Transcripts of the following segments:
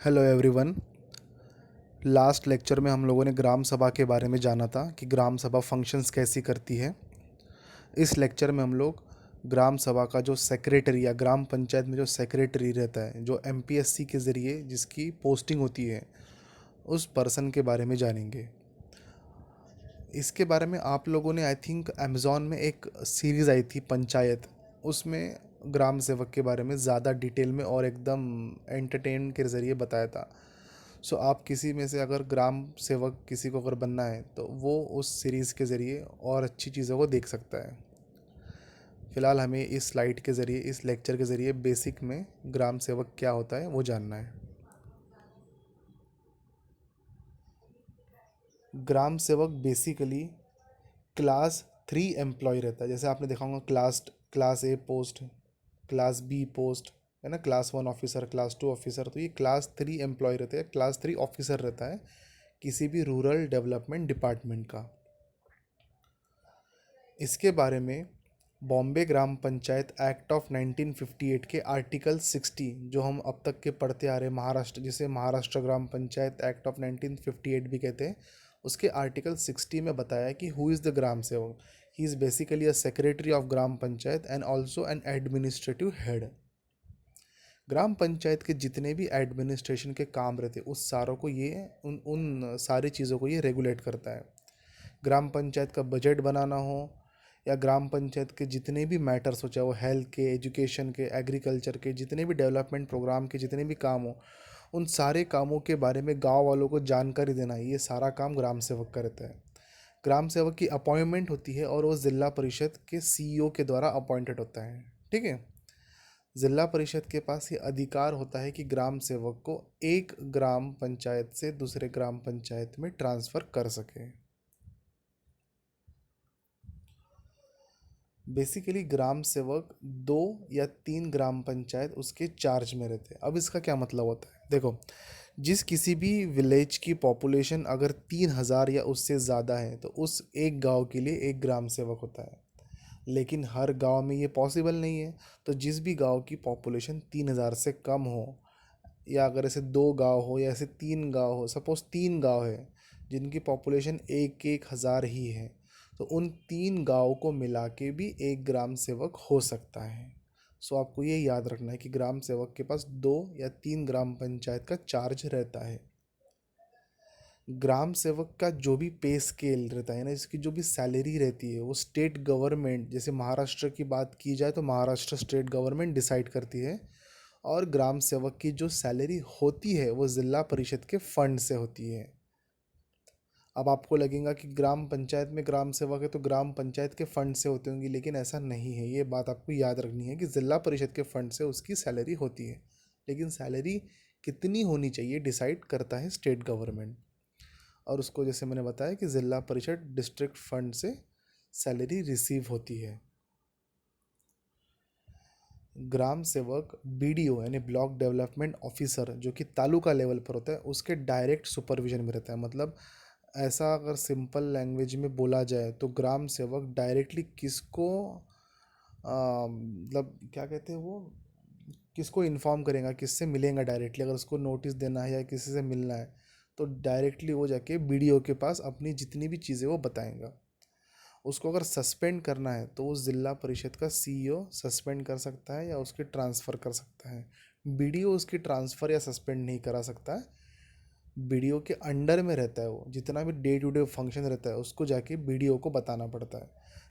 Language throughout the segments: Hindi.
Hello everyone. लास्ट लेक्चर में हम लोगों ने ग्राम सभा के बारे में जाना था कि ग्राम सभा फंक्शंस कैसी करती है। इस लेक्चर में हम लोग ग्राम सभा का जो सेक्रेटरी या ग्राम पंचायत में जो सेक्रेटरी रहता है, जो एमपीएससी के ज़रिए जिसकी पोस्टिंग होती है, उस पर्सन के बारे में जानेंगे। इसके बारे में आप लोगों ने आई थिंक अमेज़ॉन में एक सीरीज़ आई थी पंचायत, उसमें ग्राम सेवक के बारे में ज़्यादा डिटेल में और एकदम एंटरटेन के ज़रिए बताया था। सो आप किसी में से अगर ग्राम सेवक किसी को अगर बनना है तो वो उस सीरीज़ के ज़रिए और अच्छी चीज़ों को देख सकता है। फ़िलहाल हमें इस स्लाइड के ज़रिए, इस लेक्चर के ज़रिए बेसिक में ग्राम सेवक क्या होता है वो जानना है। ग्राम सेवक बेसिकली क्लास 3 एम्प्लॉय रहता है। जैसे आपने देखा होगा class A post, class B post, है ना, क्लास 1 ऑफिसर, क्लास 2 ऑफिसर। तो ये क्लास 3 एम्प्लॉय रहते हैं, क्लास 3 ऑफिसर रहता है किसी भी रूरल डेवलपमेंट डिपार्टमेंट का। इसके बारे में बॉम्बे ग्राम पंचायत एक्ट ऑफ 1958 के आर्टिकल 60, जो हम अब तक के पढ़ते आ रहे हैं, महाराष्ट्र, जिसे महाराष्ट्र ग्राम पंचायत एक्ट ऑफ 1958 भी कहते हैं, उसके आर्टिकल 60 में बताया है कि who is the gram sevak. He is basically a secretary of gram panchayat and also an administrative head. Gram panchayat के जितने भी एडमिनिस्ट्रेशन के काम रहते हैं उस सारों को ये उन उन सारी चीज़ों को ये रेगुलेट करता है। ग्राम पंचायत का बजट बनाना हो या ग्राम पंचायत के जितने भी मैटर्स हो, चाहे वो हेल्थ के, एजुकेशन के, एग्रीकल्चर के, जितने भी डेवलपमेंट प्रोग्राम के जितने भी काम हो, उन सारे कामों के बारे में गांव वालों को जानकारी देना, ये सारा काम ग्राम सेवक का रहता है। ग्राम सेवक की अपॉइंटमेंट होती है और वो जिला परिषद के सीईओ के द्वारा अपॉइंटेड होता है। ठीक है। जिला परिषद के पास ये अधिकार होता है कि ग्राम सेवक को एक ग्राम पंचायत से दूसरे ग्राम पंचायत में ट्रांसफ़र कर सके। बेसिकली ग्राम सेवक 2 या 3 ग्राम पंचायत उसके चार्ज में रहते हैं। अब इसका क्या मतलब होता है, देखो, जिस किसी भी विलेज की पॉपुलेशन अगर 3,000 या उससे ज़्यादा है तो उस एक गांव के लिए एक ग्राम सेवक होता है। लेकिन हर गांव में ये पॉसिबल नहीं है। तो जिस भी गांव की पॉपुलेशन 3,000 से कम हो, या अगर ऐसे 2 गांव हो या ऐसे 3 गांव हो, सपोज़ 3 गांव है जिनकी पॉपुलेशन एक एक हज़ार ही है, तो उन 3 गांव को मिला के भी एक ग्राम सेवक हो सकता है। सो आपको ये याद रखना है कि ग्राम सेवक के पास 2 या 3 ग्राम पंचायत का चार्ज रहता है। ग्राम सेवक का जो भी पे स्केल रहता है ना, इसकी जो भी सैलरी रहती है, वो स्टेट गवर्नमेंट, जैसे महाराष्ट्र की बात की जाए तो महाराष्ट्र स्टेट गवर्नमेंट डिसाइड करती है। और ग्राम सेवक की जो सैलरी होती है वो ज़िला परिषद के फंड से होती है। अब आपको लगेगा कि ग्राम पंचायत में ग्राम सेवक है तो ग्राम पंचायत के फंड से होती होंगी, लेकिन ऐसा नहीं है। ये बात आपको याद रखनी है कि ज़िला परिषद के फंड से उसकी सैलरी होती है, लेकिन सैलरी कितनी होनी चाहिए डिसाइड करता है स्टेट गवर्नमेंट। और उसको, जैसे मैंने बताया, कि ज़िला परिषद डिस्ट्रिक्ट फंड से सैलरी रिसीव होती है। ग्राम सेवक बीडीओ यानी ब्लॉक डेवलपमेंट ऑफिसर, जो कि तालुका लेवल पर होता है, उसके डायरेक्ट सुपरविजन में रहता है। मतलब ऐसा अगर सिंपल लैंग्वेज में बोला जाए तो ग्राम सेवक डायरेक्टली किसको मतलब क्या कहते हैं वो, किसको इन्फॉर्म करेगा, किससे मिलेगा डायरेक्टली, अगर उसको नोटिस देना है या किसी से मिलना है तो डायरेक्टली वो जाके बीडीओ के पास अपनी जितनी भी चीज़ें वो बताएंगा। उसको अगर सस्पेंड करना है तो उस जिला परिषद का सीईओ सस्पेंड कर सकता है या उसकी ट्रांसफ़र कर सकता है। बीडीओ उसकी ट्रांसफ़र या सस्पेंड नहीं करा सकता है। बीडीओ के अंडर में रहता है, वो जितना भी डे टू डे फंक्शन रहता है उसको जाके बीडीओ को बताना पड़ता है।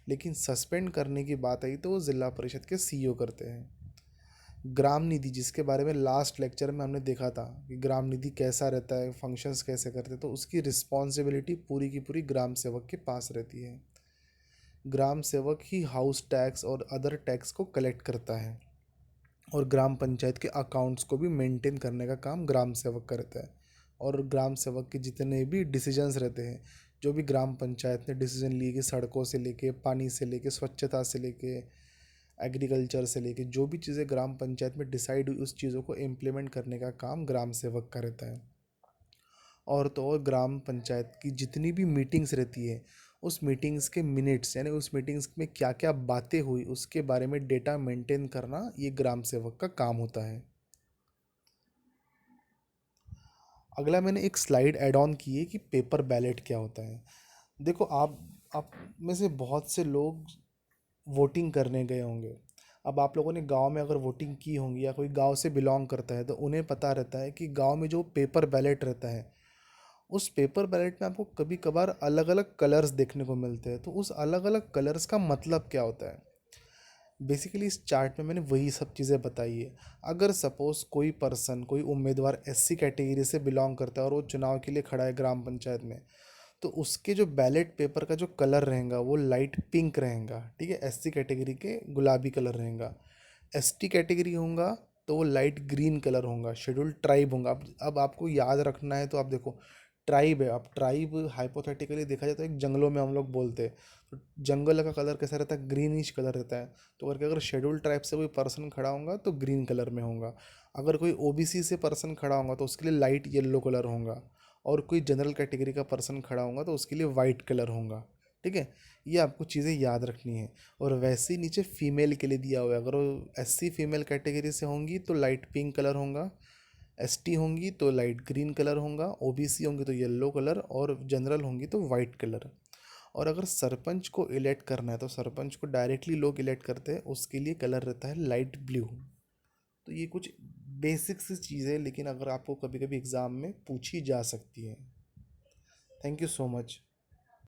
लेकिन सस्पेंड करने की बात आई तो वो जिला परिषद के सीईओ करते हैं। ग्राम निधि, जिसके बारे में लास्ट लेक्चर में हमने देखा था कि ग्राम निधि कैसा रहता है, फंक्शंस कैसे करते हैं, तो उसकी रिस्पॉन्सिबिलिटी पूरी की पूरी ग्राम सेवक के पास रहती है। ग्राम सेवक ही हाउस टैक्स और अदर टैक्स को कलेक्ट करता है और ग्राम पंचायत के अकाउंट्स को भी मेंटेन करने का काम ग्राम सेवक करता है। और ग्राम सेवक के जितने भी डिसीजंस रहते हैं, जो भी ग्राम पंचायत ने डिसीजन लिए, कि सड़कों से लेके, पानी से लेके, स्वच्छता से लेके, एग्रीकल्चर से लेके, जो भी चीज़ें ग्राम पंचायत में डिसाइड हुई उस चीज़ों को इम्प्लीमेंट करने का काम ग्राम सेवक का रहता है। और तो और ग्राम पंचायत की जितनी भी मीटिंग्स रहती है, उस मीटिंग्स के मिनट्स, यानी उस मीटिंग्स में क्या क्या बातें हुई उसके बारे में डेटा मेंटेन करना, ये ग्राम सेवक का काम होता है। अगला मैंने एक स्लाइड ऐड ऑन की है कि पेपर बैलेट क्या होता है। देखो आप में से बहुत से लोग वोटिंग करने गए होंगे। अब आप लोगों ने गांव में अगर वोटिंग की होंगी या कोई गांव से बिलोंग करता है तो उन्हें पता रहता है कि गांव में जो पेपर बैलेट रहता है, उस पेपर बैलेट में आपको कभी कभार अलग अलग कलर्स देखने को मिलते हैं। तो उस अलग अलग कलर्स का मतलब क्या होता है, बेसिकली इस चार्ट में मैंने वही सब चीज़ें बताई है। अगर सपोज़ कोई पर्सन, कोई उम्मीदवार एससी कैटेगरी से बिलोंग करता है और वो चुनाव के लिए खड़ा है ग्राम पंचायत में, तो उसके जो बैलेट पेपर का जो कलर रहेगा वो लाइट पिंक रहेगा, ठीक है, एससी कैटेगरी के गुलाबी कलर रहेगा। एसटी कैटेगरी होगा तो वो लाइट ग्रीन कलर होगा। शेड्यूल ट्राइब होगा। अब आपको याद रखना है तो आप देखो, ट्राइब है, अब ट्राइब हाइपोथेटिकली देखा जाए तो एक जंगलों में हम लोग बोलते हैं, तो जंगल का कलर कैसा रहता है, ग्रीनिश कलर रहता है। तो करके अगर शेड्यूल ट्राइब से कोई पर्सन खड़ा होगा तो ग्रीन कलर में होगा। अगर कोई ओबीसी से पर्सन खड़ा होगा तो उसके लिए लाइट येलो कलर होगा। और कोई जनरल कैटेगरी का पर्सन खड़ा होगा तो उसके लिए वाइट कलर होगा। ठीक है, ये आपको चीज़ें याद रखनी है। और वैसे ही नीचे फीमेल के लिए दिया हुआ है, अगर वो एससी फीमेल कैटेगरी से होंगी तो लाइट पिंक कलर होगा, एसटी होंगी तो लाइट ग्रीन कलर होगा, ओबीसी होंगी तो येलो कलर, और जनरल होंगी तो वाइट कलर। और अगर सरपंच को इलेक्ट करना है तो सरपंच को डायरेक्टली लोग इलेक्ट करते हैं, उसके लिए कलर रहता है लाइट ब्लू। तो ये कुछ बेसिक सी चीज़ है, लेकिन अगर आपको कभी कभी एग्ज़ाम में पूछी जा सकती है। Thank you so much.